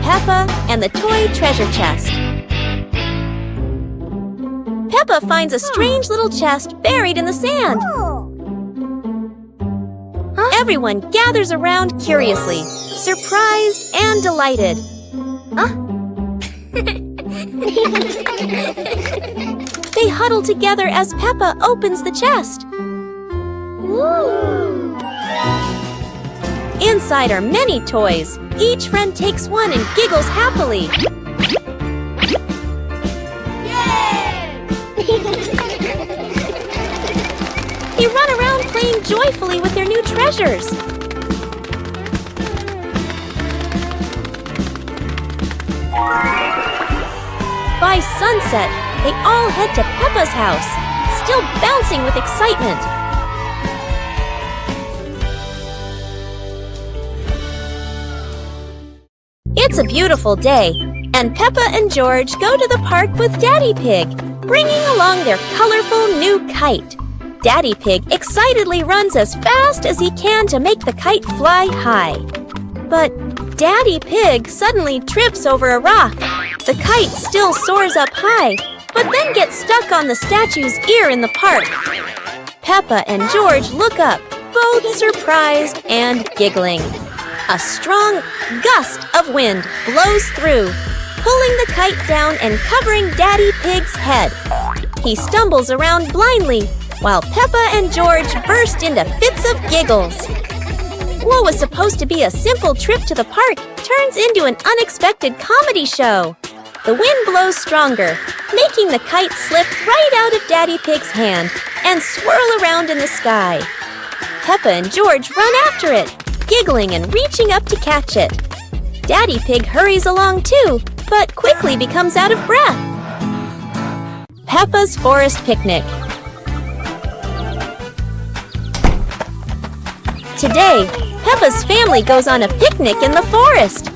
Peppa and the toy treasure chest. Peppa finds a strange little chest buried in the sand. Everyone gathers around curiously, surprised and delighted. They huddle together as Peppa opens the chest. Inside are many toys. Each friend takes one and giggles happily. They run around playing joyfully with their new treasures. By sunset, they all head to Peppa's house, still bouncing with excitement. It's a beautiful day, and Peppa and George go to the park with Daddy Pig, bringing along their colorful new kite. Daddy Pig excitedly runs as fast as he can to make the kite fly high. But Daddy Pig suddenly trips over a rock. The kite still soars up high, but then gets stuck on the statue's ear in the park. Peppa and George look up, both surprised and giggling. A strong gust of wind blows through, pulling the kite down and covering Daddy Pig's head. He stumbles around blindly, while Peppa and George burst into fits of giggles. What was supposed to be a simple trip to the park turns into an unexpected comedy show. The wind blows stronger, making the kite slip right out of Daddy Pig's hand and swirl around in the sky. Peppa and George run after it, giggling and reaching up to catch it. Daddy Pig hurries along too, but quickly becomes out of breath. Peppa's Forest Picnic. Today, Peppa's family goes on a picnic in the forest.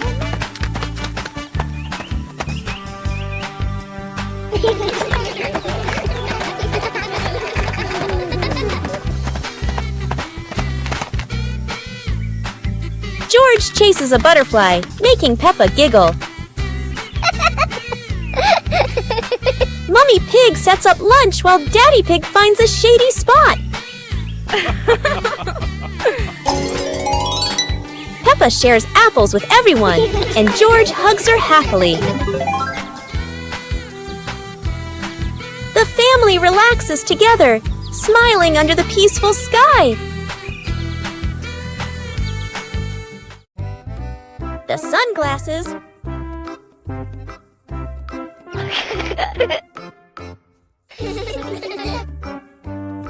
George chases a butterfly, making Peppa giggle. Mummy Pig sets up lunch while Daddy Pig finds a shady spot. Peppa shares apples with everyone, and George hugs her happily. The family relaxes together, smiling under the peaceful sky. The sunglasses.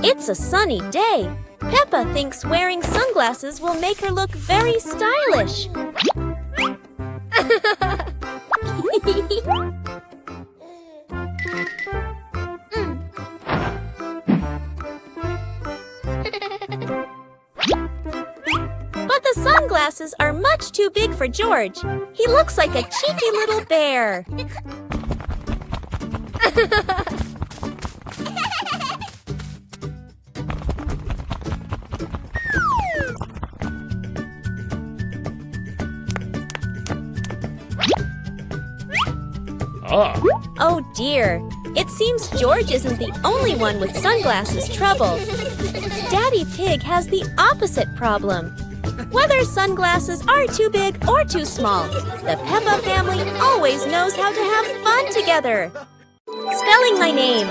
It's a sunny day. Peppa thinks wearing sunglasses will make her look very stylish. But the sunglasses are much too big for George. He looks like a cheeky little bear. Oh dear, it seems George isn't the only one with sunglasses trouble. Daddy Pig has the opposite problem. Whether sunglasses are too big or too small, the Peppa family always knows how to have fun together. Spelling my name.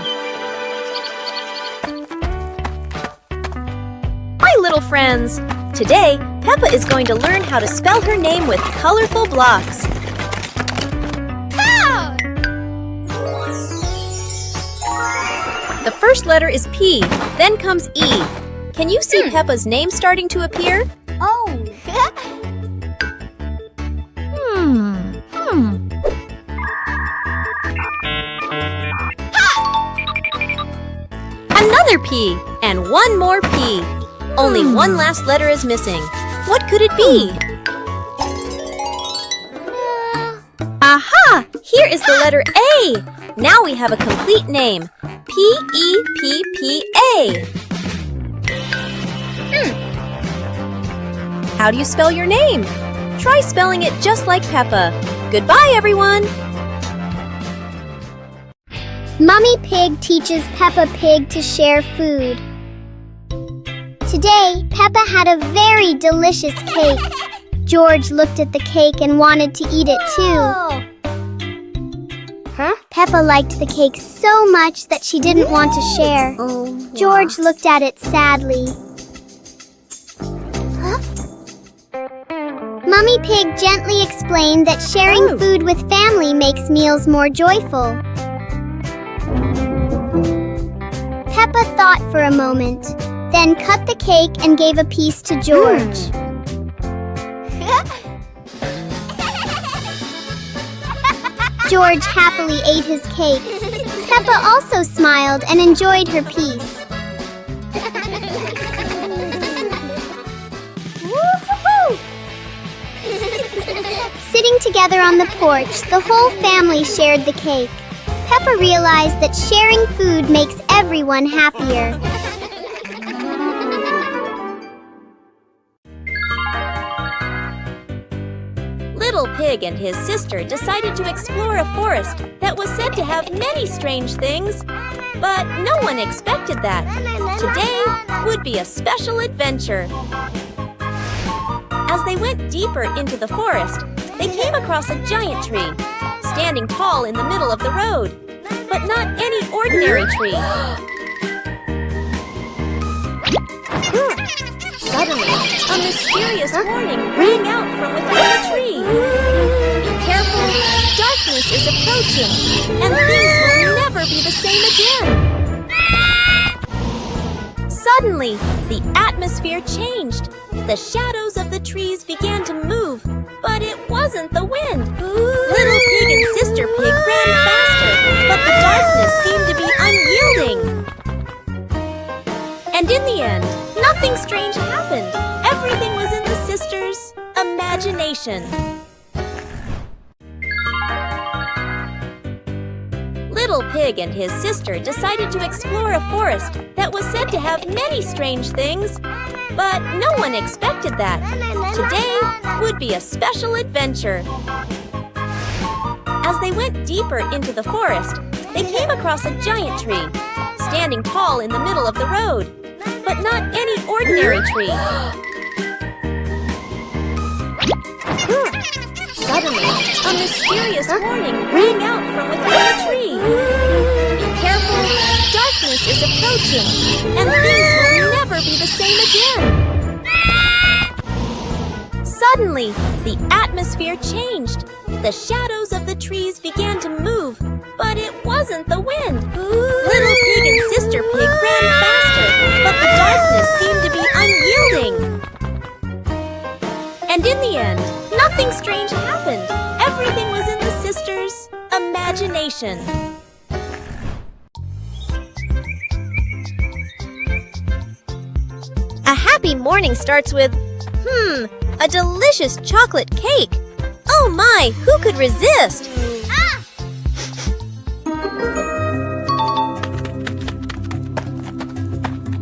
Hi, little friends. Today, Peppa is going to learn how to spell her name with colorful blocks. The first letter is P, then comes E. Can you see Peppa's name starting to appear? Oh. Another P, and one more P. Only one last letter is missing. What could it be? Aha! Here is the letter A. Now we have a complete name. P-E-P-P-A. How do you spell your name? Try spelling it just like Peppa. Goodbye, everyone! Mummy Pig teaches Peppa Pig to share food. Today, Peppa had a very delicious cake. George looked at the cake and wanted to eat it too. Peppa liked the cake so much that she didn't want to share. George looked at it sadly. Mummy Pig gently explained that sharing food with family makes meals more joyful. Peppa thought for a moment, then cut the cake and gave a piece to George. George happily ate his cake. Peppa also smiled and enjoyed her piece. Sitting together on the porch, the whole family shared the cake. Peppa realized that sharing food makes everyone happier. Little Pig and his sister decided to explore a forest that was said to have many strange things, but no one expected that. Today would be a special adventure. As they went deeper into the forest, they came across a giant tree, standing tall in the middle of the road, but not any ordinary tree. Suddenly, a mysterious warning rang out from within the tree. Be careful, darkness is approaching, and things will never be the same again. Suddenly, the atmosphere changed. The shadows of the trees began to move, but it wasn't the wind. Little Pig and Sister Pig ran faster, but the darkness seemed to be unyielding. And in the end, nothing strange happened. Everything was in the sisters' imagination. Little Pig and his sister decided to explore a forest that was said to have many strange things, but no one expected that. Today would be a special adventure. As they went deeper into the forest, they came across a giant tree, standing tall in the middle of the road, but not any ordinary tree. Suddenly, a mysterious warning rang out from within the tree. Be careful, darkness is approaching, and things will never be the same again. Suddenly, the atmosphere changed. The shadows of the trees began to move, but it wasn't the wind. Little Pig and Sister Pig ran faster, but the darkness seemed to be unyielding. And in the end, nothing strange happened. Everything was in the sisters' imagination. A happy morning starts with, a delicious chocolate cake. Oh my, who could resist?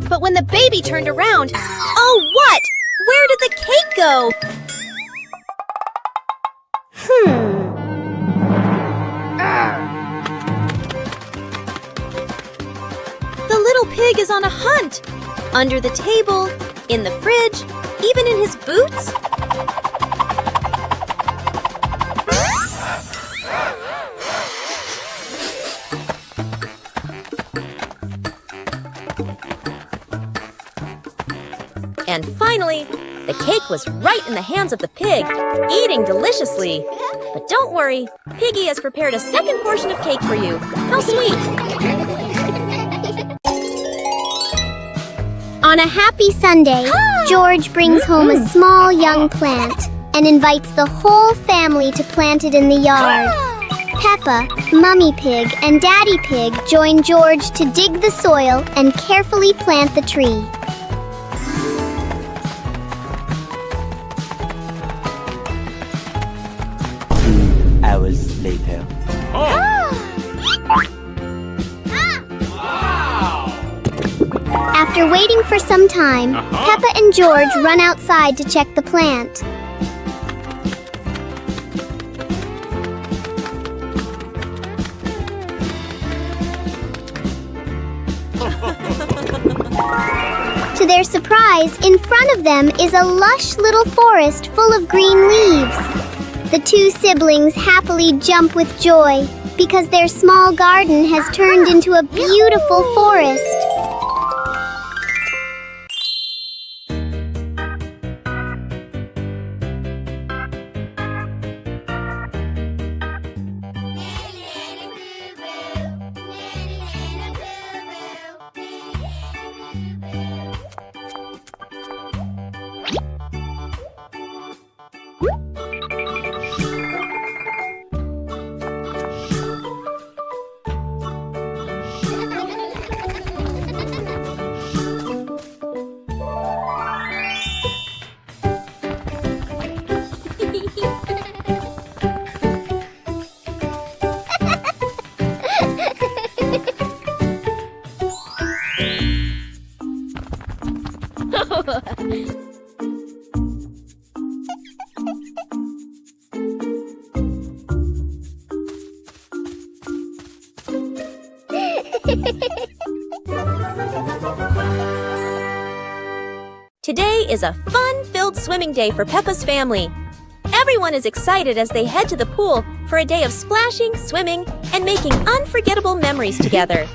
But when the baby turned around, oh what? Where did the cake go? The little pig is on a hunt. Under the table, in the fridge, even in his boots. And finally, the cake was right in the hands of the pig, eating deliciously. But don't worry, Piggy has prepared a second portion of cake for you. How sweet! On a happy Sunday, George brings home a small young plant and invites the whole family to plant it in the yard. Peppa, Mummy Pig, and Daddy Pig join George to dig the soil and carefully plant the tree. 2 hours later. After waiting for some time, Peppa and George run outside to check the plant. their surprise, in front of them is a lush little forest full of green leaves. The two siblings happily jump with joy because their small garden has turned into a beautiful forest. Today is a fun-filled swimming day for Peppa's family. Everyone is excited as they head to the pool for a day of splashing, swimming, and making unforgettable memories together.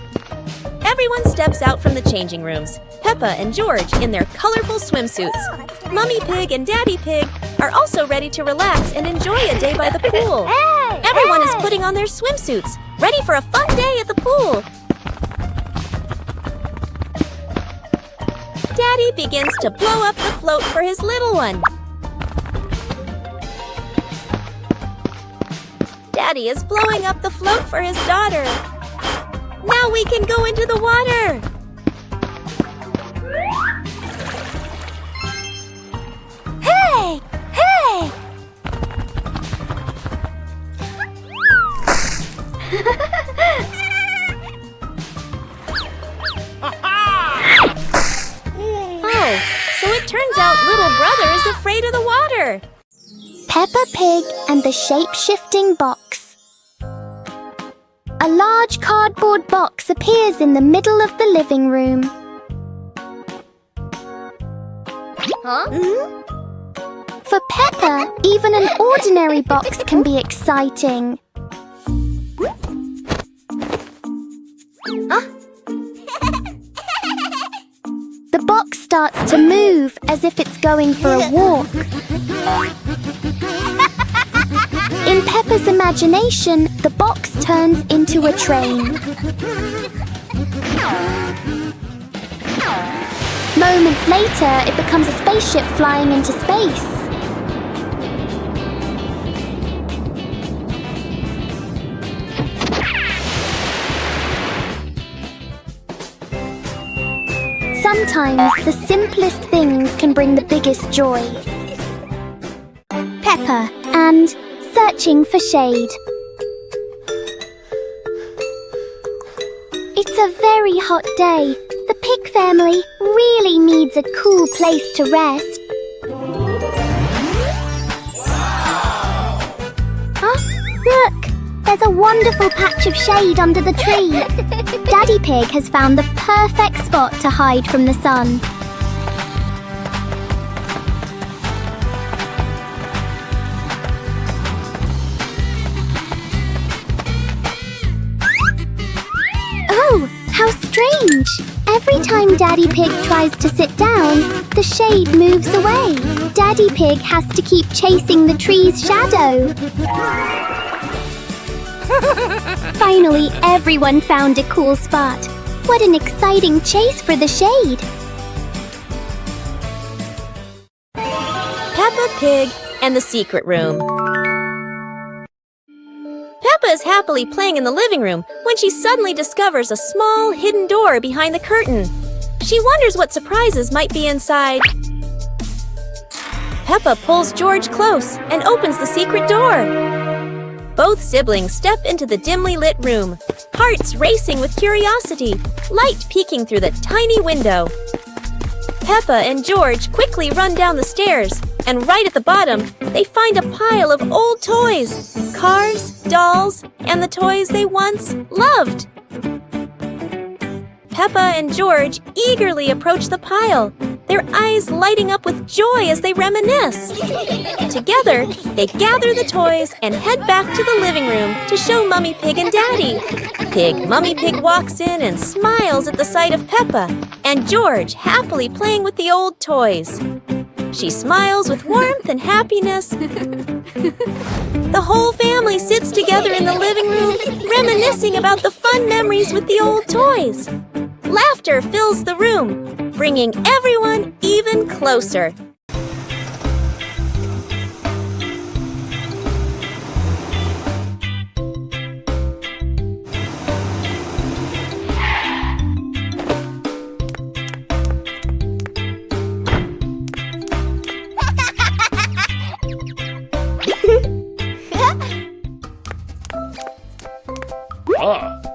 Everyone steps out from the changing rooms, Peppa and George in their colorful swimsuits. Mummy Pig and Daddy Pig are also ready to relax and enjoy a day by the pool. Everyone is putting on their swimsuits, ready for a fun day at the pool. Daddy begins to blow up the float for his little one. Daddy is blowing up the float for his daughter. Now we can go into the water. Hey! Hey! Oh, so it turns out little brother is afraid of the water. Peppa Pig and the shape-shifting box. A large cardboard box appears in the middle of the living room. Huh? For Peppa, even an ordinary box can be exciting. The box starts to move as if it's going for a walk. In Peppa's imagination, the box turns into a train. Moments later, it becomes a spaceship flying into space. Sometimes the simplest things can bring the biggest joy. Peppa and searching for shade. It's a very hot day. The pig family really needs a cool place to rest. Huh? Look! There's a wonderful patch of shade under the tree. Daddy Pig has found the perfect spot to hide from the sun. Oh, how strange! Every time Daddy Pig tries to sit down, the shade moves away. Daddy Pig has to keep chasing the tree's shadow. Finally, everyone found a cool spot. What an exciting chase for the shade! Peppa Pig and the secret room. Peppa is happily playing in the living room when she suddenly discovers a small hidden door behind the curtain. She wonders what surprises might be inside. Peppa pulls George close and opens the secret door. Both siblings step into the dimly lit room, hearts racing with curiosity, light peeking through the tiny window. Peppa and George quickly run down the stairs, and right at the bottom, they find a pile of old toys, cars, dolls, and the toys they once loved. Peppa and George eagerly approach the pile, their eyes lighting up with joy as they reminisce. Together, they gather the toys and head back to the living room to show Mummy Pig and Daddy. Mummy Pig walks in and smiles at the sight of Peppa and George happily playing with the old toys. She smiles with warmth and happiness. The whole family sits together in the living room, reminiscing about the fun memories with the old toys. Laughter fills the room, bringing everyone even closer. Whoa!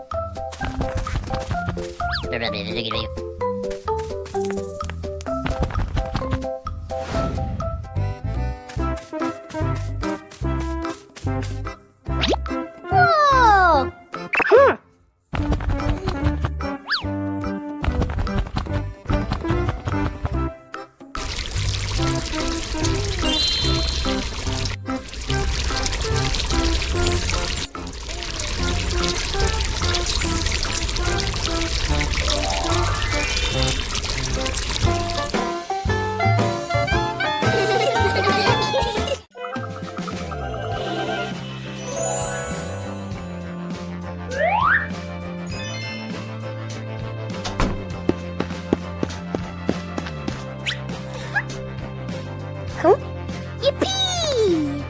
Yippee!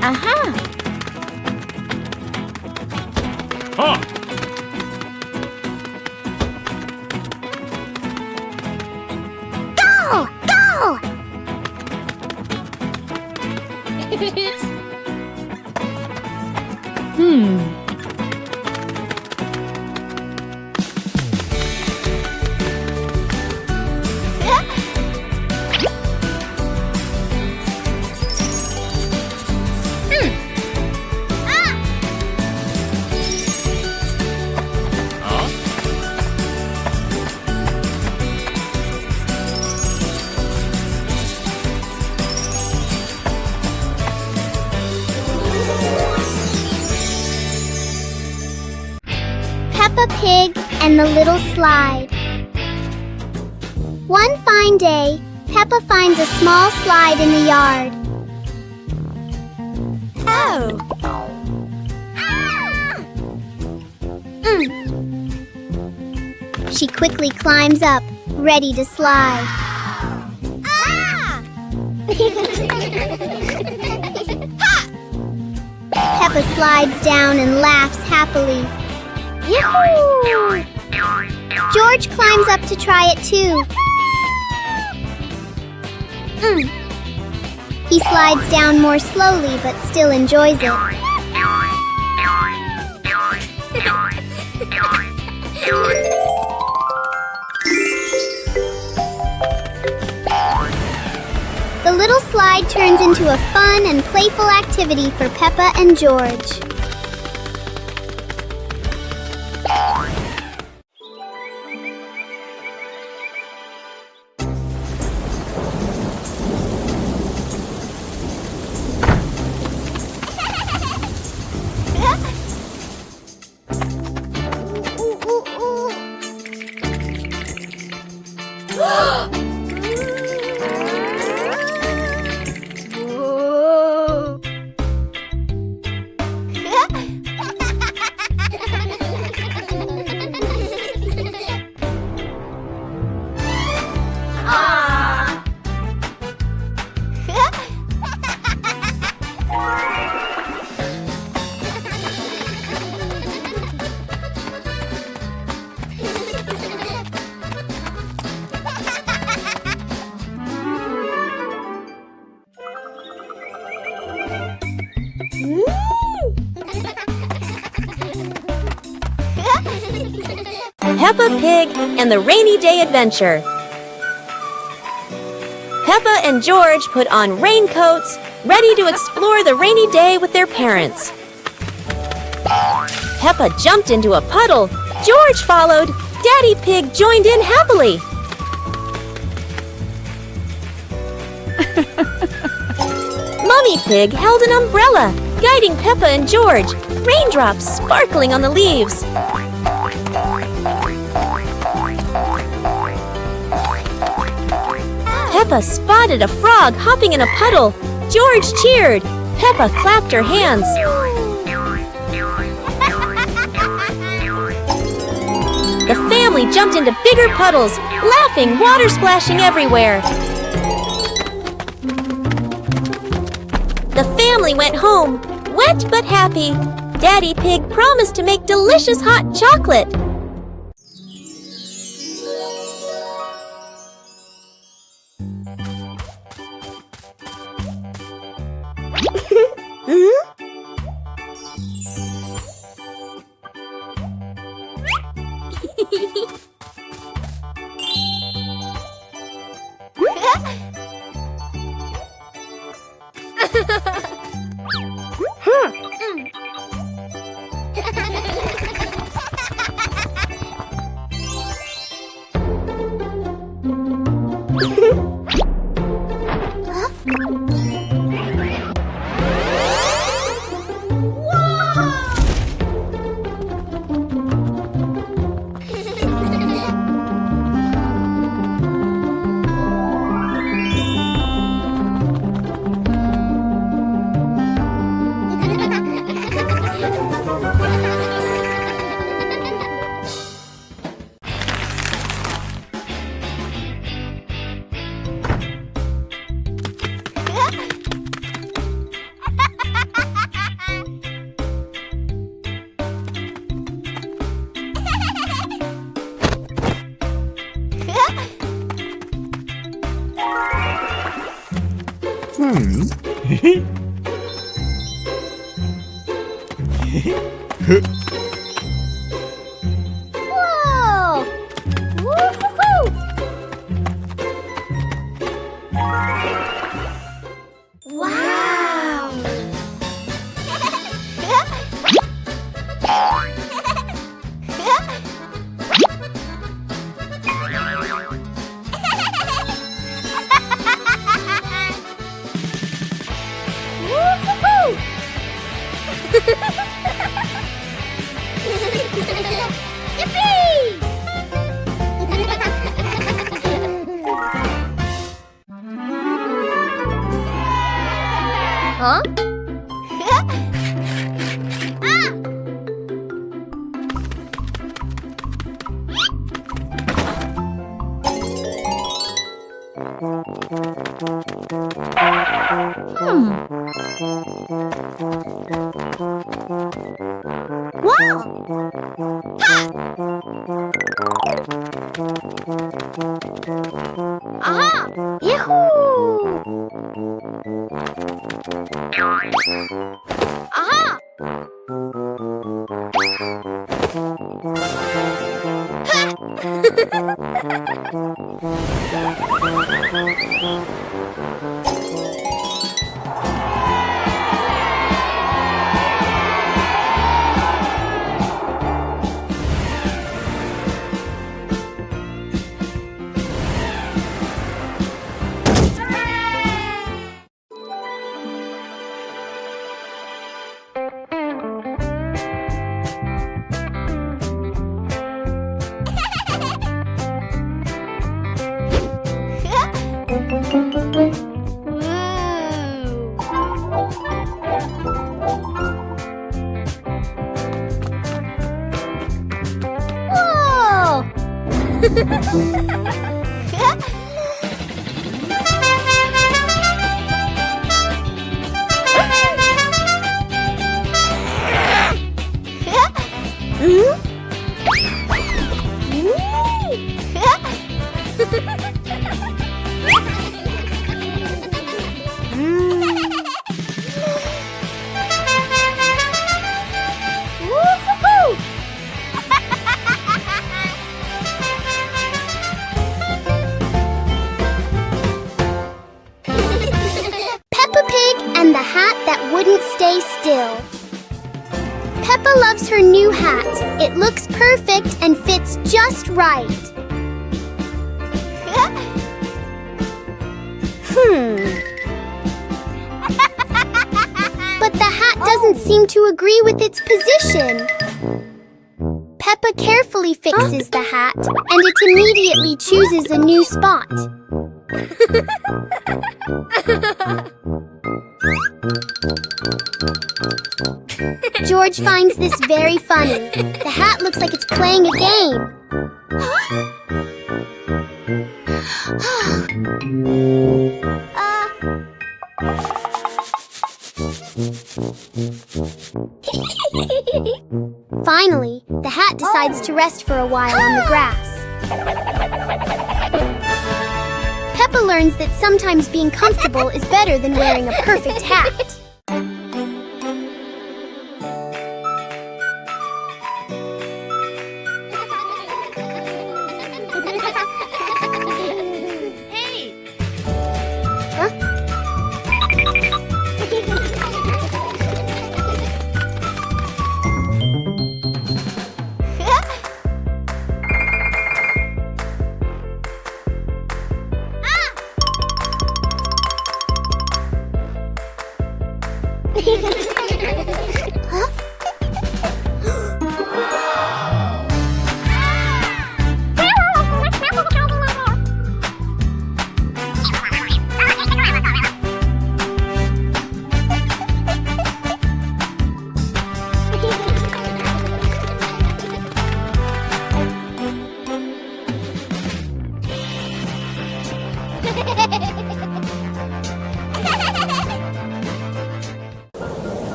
Aha! Huh! Go! Go! Peppa Pig and the Little Slide. One fine day, Peppa finds a small slide in the yard. Oh! She quickly climbs up, ready to slide. Peppa slides down and laughs happily. Yahoo! George climbs up to try it too. He slides down more slowly but still enjoys it. The little slide turns into a fun and playful activity for Peppa and George. Peppa Pig and the Rainy Day Adventure. Peppa and George put on raincoats, ready to explore the rainy day with their parents. Peppa jumped into a puddle. George followed. Daddy Pig joined in happily. Mummy Pig held an umbrella, guiding Peppa and George, raindrops sparkling on the leaves. Peppa spotted a frog hopping in a puddle. George cheered. Peppa clapped her hands. The family jumped into bigger puddles, laughing, water splashing everywhere. The family went home, wet but happy. Daddy Pig promised to make delicious hot chocolate. Whoa! Woo-hoo-hoo! Wow! Woo-hoo-hoo! Yippee! Huh? Aha! Yahoo! Aha! wouldn't stay still. Peppa loves her new hat. It looks perfect and fits just right. But the hat doesn't seem to agree with its position. Peppa carefully fixes the hat, and it immediately chooses a new spot. George finds this very funny. The hat looks like it's playing a game. Finally, the hat decides to rest for a while on the grass. Peppa learns that sometimes being comfortable is better than wearing a perfect hat.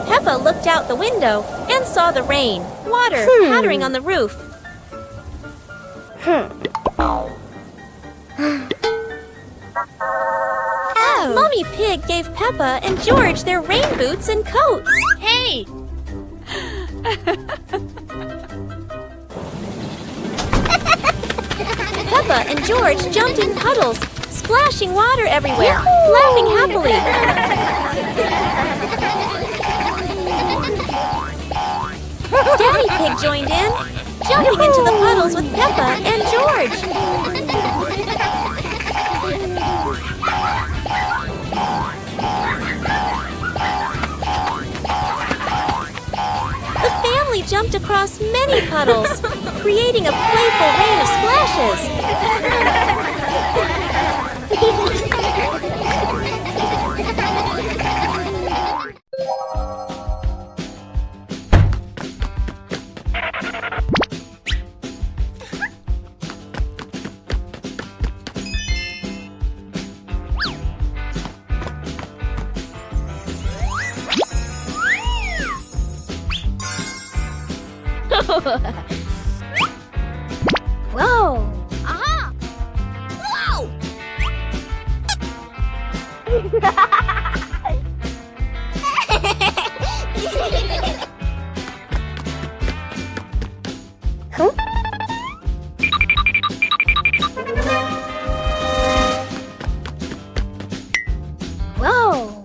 Peppa looked out the window and saw the rain, water pattering on the roof. Mommy Pig gave Peppa and George their rain boots and coats. Hey! Peppa and George jumped in puddles, splashing water everywhere, laughing happily. Daddy Pig joined in, jumping into the puddles with Peppa and George. The family jumped across many puddles, creating a playful rain of splashes. Whoa! Ah! Whoa! Huh? Whoa!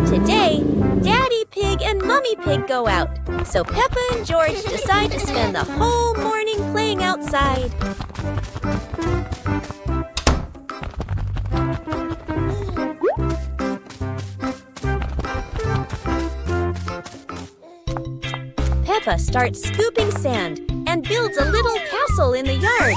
Today, Daddy Pig and Mummy Pig go out, so Peppa and George decide to spend the whole morning playing outside. Peppa starts scooping sand and builds a little castle in the yard.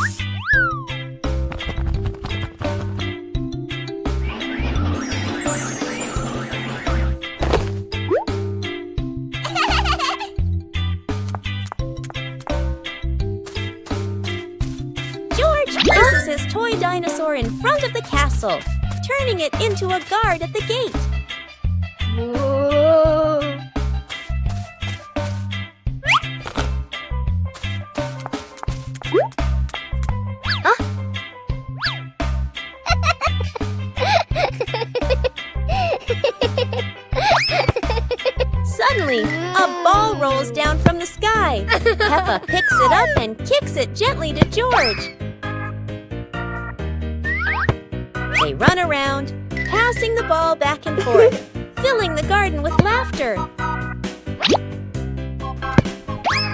Places his toy dinosaur in front of the castle, turning it into a guard at the gate. Whoa. Huh? Suddenly, a ball rolls down from the sky. Peppa picks it up and kicks it gently to George. They run around, passing the ball back and forth, filling the garden with laughter.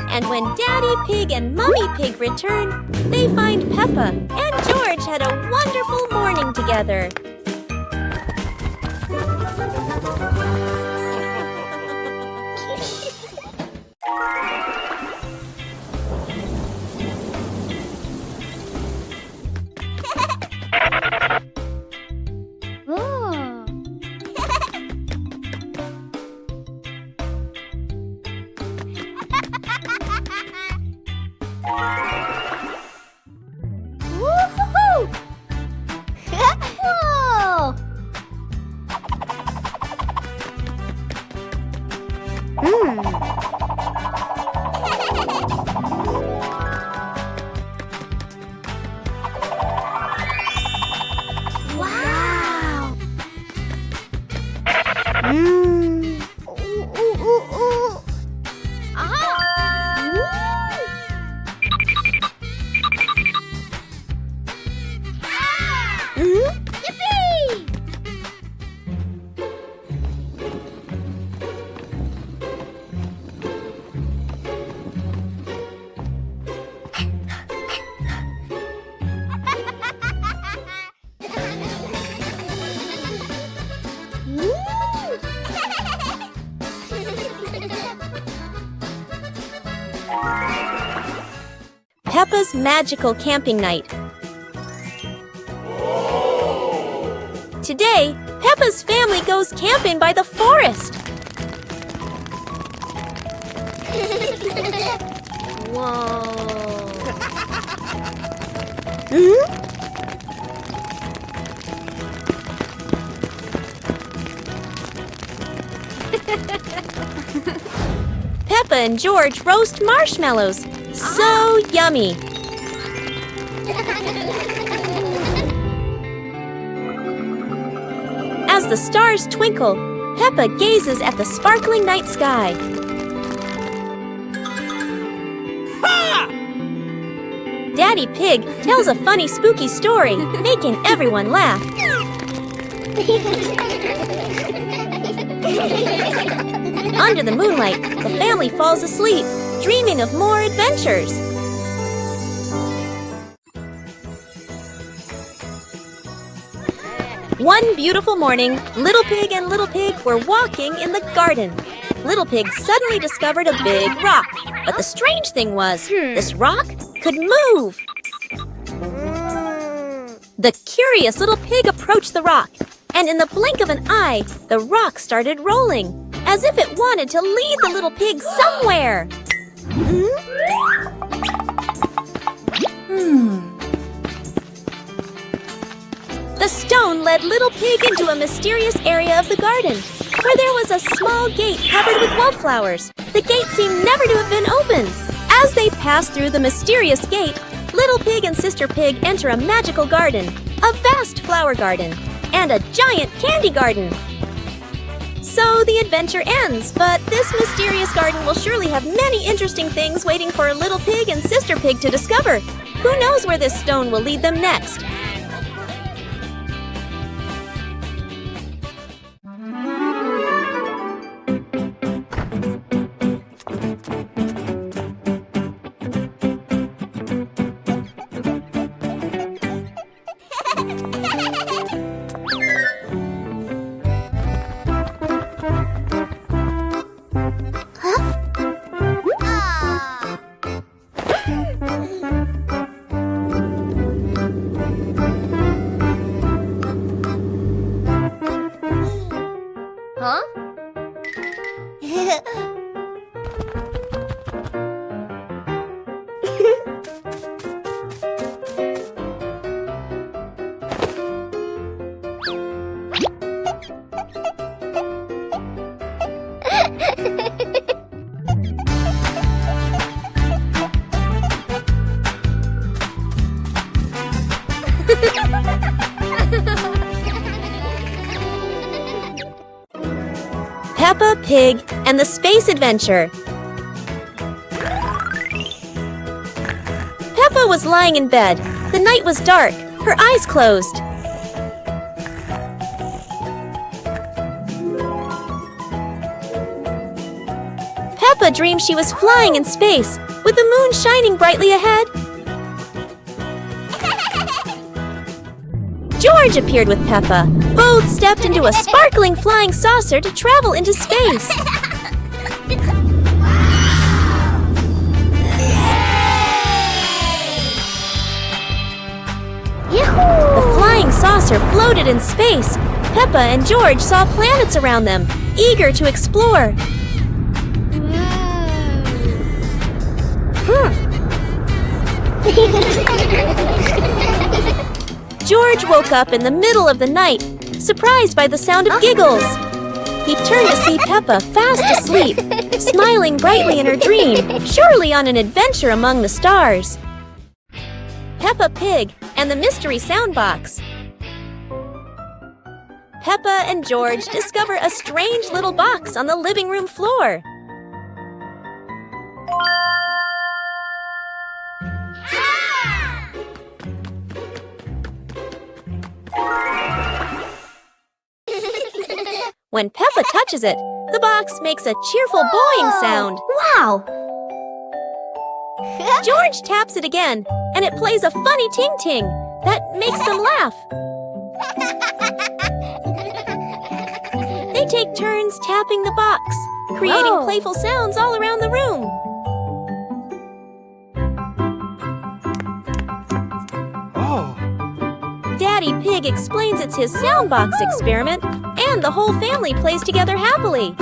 And when Daddy Pig and Mummy Pig return, they find Peppa and George had a wonderful morning together. Woo-hoo-hoo! Whoa! Wow! Ooh, ooh, ooh, ooh. Yippee! Peppa's magical camping night. Today, Peppa's family goes camping by the forest. Whoa! Peppa and George roast marshmallows. So yummy! As the stars twinkle, Peppa gazes at the sparkling night sky. Daddy Pig tells a funny, spooky story, making everyone laugh. Under the moonlight, the family falls asleep, dreaming of more adventures. One beautiful morning, Little Pig and Little Pig were walking in the garden. Little Pig suddenly discovered a big rock. But the strange thing was, this rock could move. The curious Little Pig approached the rock, and in the blink of an eye, the rock started rolling, as if it wanted to lead the Little Pig somewhere. The stone led Little Pig into a mysterious area of the garden, where there was a small gate covered with wildflowers. The gate seemed never to have been opened. As they pass through the mysterious gate, Little Pig and Sister Pig enter a magical garden, a vast flower garden, and a giant candy garden. So the adventure ends, but this mysterious garden will surely have many interesting things waiting for Little Pig and Sister Pig to discover. Who knows where this stone will lead them next? Peppa Pig and the Space Adventure. Peppa was lying in bed. The night was dark. Her eyes closed. Peppa dreamed she was flying in space, with the moon shining brightly ahead. George appeared with Peppa. Both stepped into a sparkling flying saucer to travel into space. The flying saucer floated in space. Peppa and George saw planets around them, eager to explore. George woke up in the middle of the night, surprised by the sound of giggles. He turned to see Peppa fast asleep, smiling brightly in her dream, surely on an adventure among the stars. Peppa Pig and the Mystery Soundbox. Peppa and George discover a strange little box on the living room floor. When Peppa touches it, the box makes a cheerful boing sound. Wow! George taps it again, and it plays a funny ting-ting that makes them laugh. They take turns tapping the box, creating playful sounds all around the room. Daddy Pig explains it's his soundbox experiment, and the whole family plays together happily.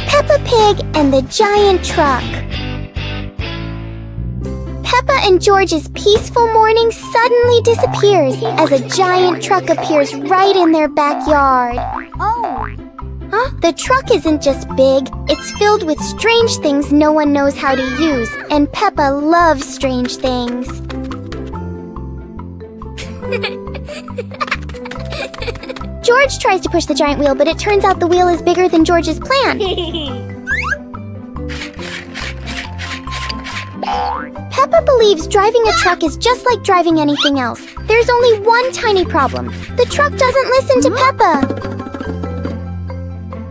Peppa Pig and the Giant Truck. Peppa and George's peaceful morning suddenly disappears as a giant truck appears right in their backyard. Huh? The truck isn't just big, it's filled with strange things no one knows how to use, and Peppa loves strange things. George tries to push the giant wheel, but it turns out the wheel is bigger than George's plan. Peppa believes driving a truck is just like driving anything else. There's only one tiny problem. The truck doesn't listen to Peppa.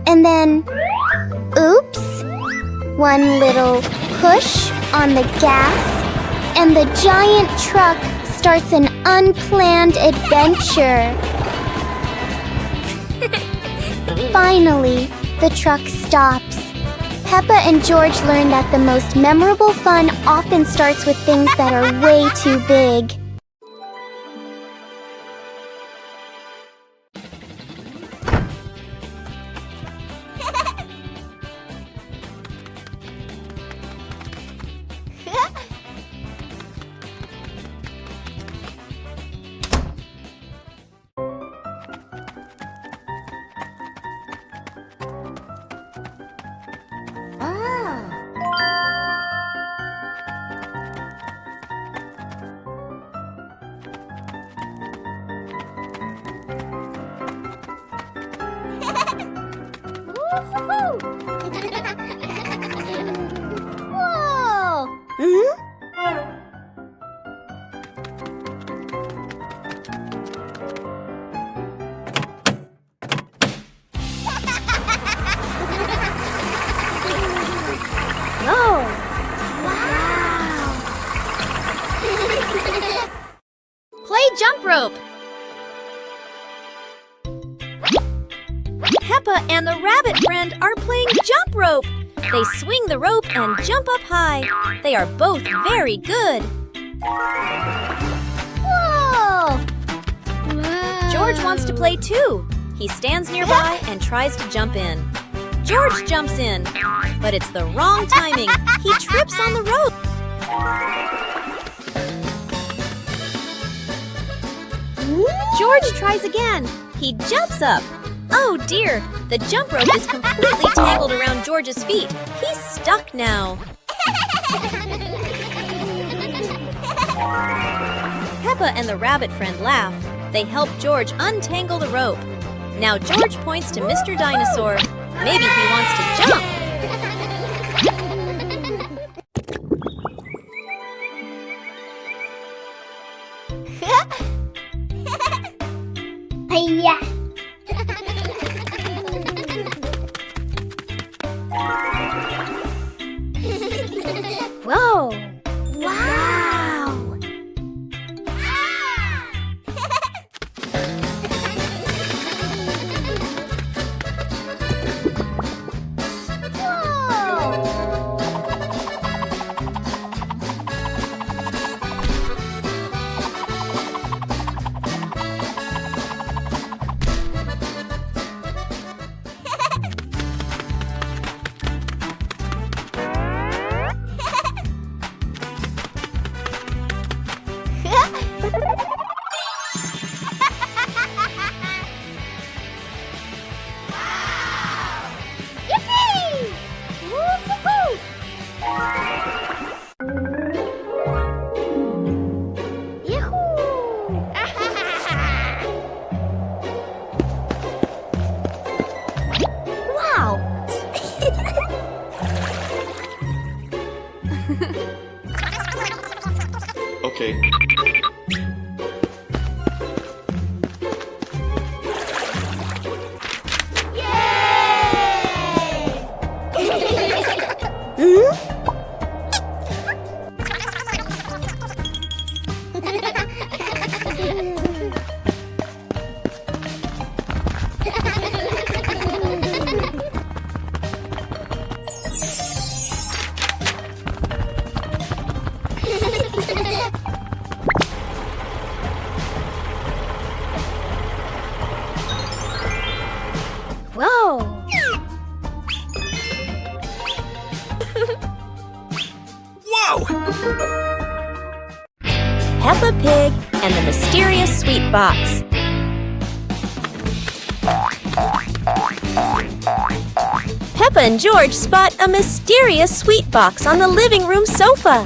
And then, oops, one little push on the gas, and the giant truck starts an unplanned adventure. Finally, the truck stops. Peppa and George learn that the most memorable fun often starts with things that are way too big. Play jump rope. Peppa and the rabbit friend are playing jump rope. They swing the rope and jump up high. They are both very good. Whoa! George wants to play too. He stands nearby and tries to jump in. George jumps in, but it's the wrong timing. He trips on the rope. George tries again. He jumps up. Oh dear, the jump rope is completely tangled around George's feet. He's stuck now. Peppa Peppa and the rabbit friend laugh. They help George untangle the rope. Now George points to Mr. Dinosaur. Maybe he wants to jump. Hiya! Whoa! Wow! Okay. Whoa! Whoa! Peppa Pig and the Mysterious Sweet Box. Peppa and George spot a mysterious sweet box on the living room sofa.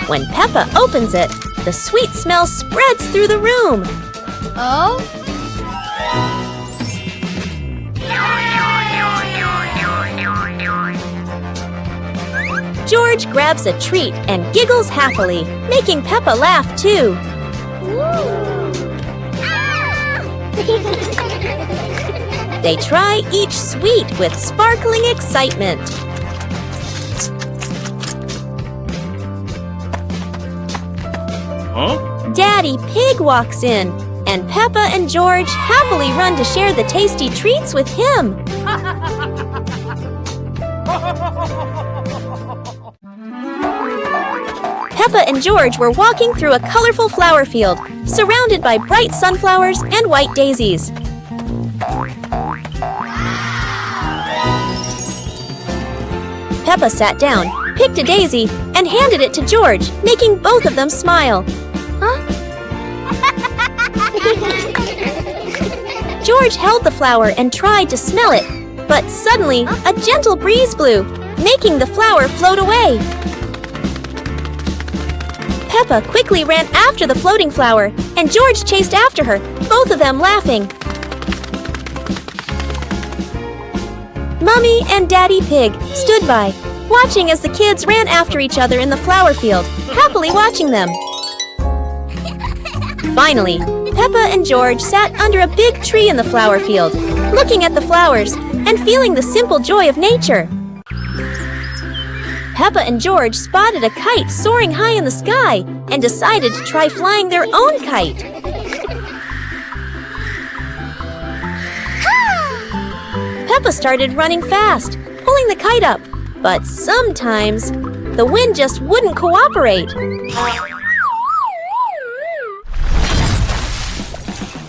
When Peppa opens it, the sweet smell spreads through the room. Oh? George grabs a treat and giggles happily, making Peppa laugh too. They try each sweet with sparkling excitement. Huh? Daddy Pig walks in, and Peppa and George happily run to share the tasty treats with him. Peppa and George were walking through a colorful flower field, surrounded by bright sunflowers and white daisies. Peppa sat down, picked a daisy, and handed it to George, making both of them smile. George held the flower and tried to smell it, but suddenly a gentle breeze blew, making the flower float away. Peppa quickly ran after the floating flower, and George chased after her, both of them laughing. Mummy and Daddy Pig stood by, watching as the kids ran after each other in the flower field, happily watching them. Finally, Peppa and George sat under a big tree in the flower field, looking at the flowers and feeling the simple joy of nature. Peppa and George spotted a kite soaring high in the sky and decided to try flying their own kite. Peppa started running fast, pulling the kite up, but sometimes the wind just wouldn't cooperate.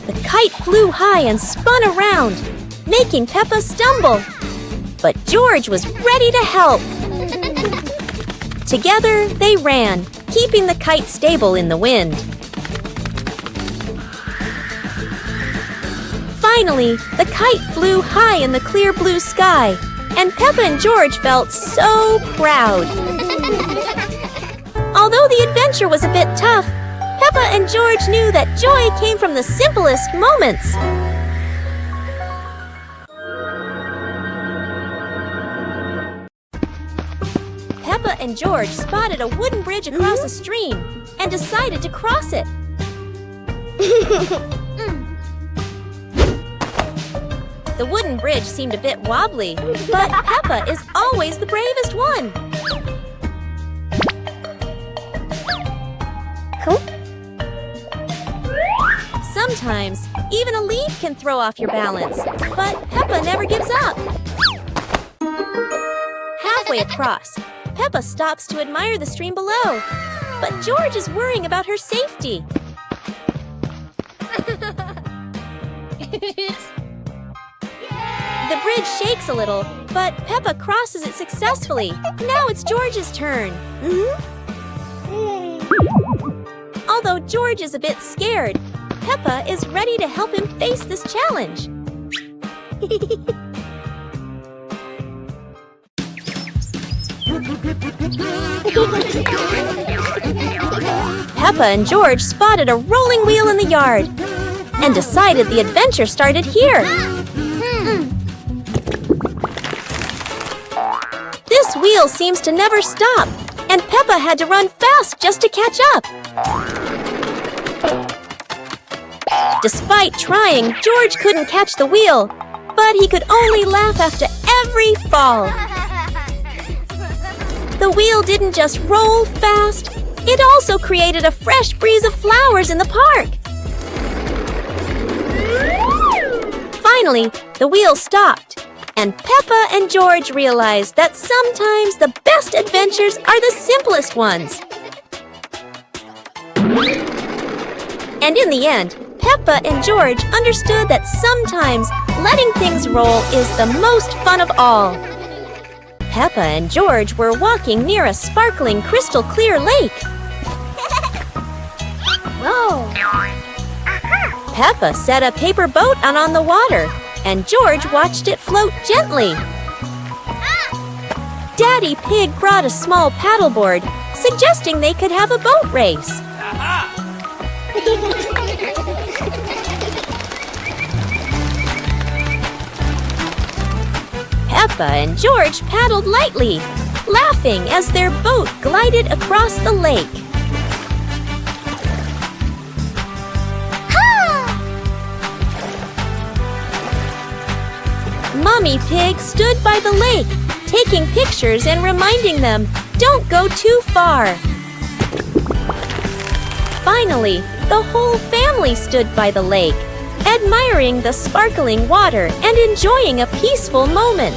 The kite flew high and spun around, making Peppa stumble. But George was ready to help. Together, they ran, keeping the kite stable in the wind. Finally, the kite flew high in the clear blue sky, and Peppa and George felt so proud. Although the adventure was a bit tough, Peppa and George knew that joy came from the simplest moments. Peppa and George spotted a wooden bridge across a stream and decided to cross it. The wooden bridge seemed a bit wobbly, but Peppa is always the bravest one. Sometimes, even a leaf can throw off your balance, but Peppa never gives up. Halfway across, Peppa stops to admire the stream below, but George is worrying about her safety. The bridge shakes a little, but Peppa crosses it successfully. Now it's George's turn. Although George is a bit scared, Peppa is ready to help him face this challenge. Peppa and George spotted a rolling wheel in the yard and decided the adventure started here. This wheel seems to never stop, and Peppa had to run fast just to catch up. Despite trying, George couldn't catch the wheel, but he could only laugh after every fall. The wheel didn't just roll fast, it also created a fresh breeze of flowers in the park. Finally, the wheel stopped, and Peppa and George realized that sometimes the best adventures are the simplest ones. And in the end, Peppa and George understood that sometimes letting things roll is the most fun of all. Peppa and George were walking near a sparkling crystal clear lake. Whoa! Peppa set a paper boat out on the water, and George watched it float gently. Daddy Pig brought a small paddleboard, suggesting they could have a boat race. Peppa and George paddled lightly, laughing as their boat glided across the lake. Mommy Pig stood by the lake, taking pictures and reminding them, "Don't go too far." Finally, the whole family stood by the lake, admiring the sparkling water and enjoying a peaceful moment.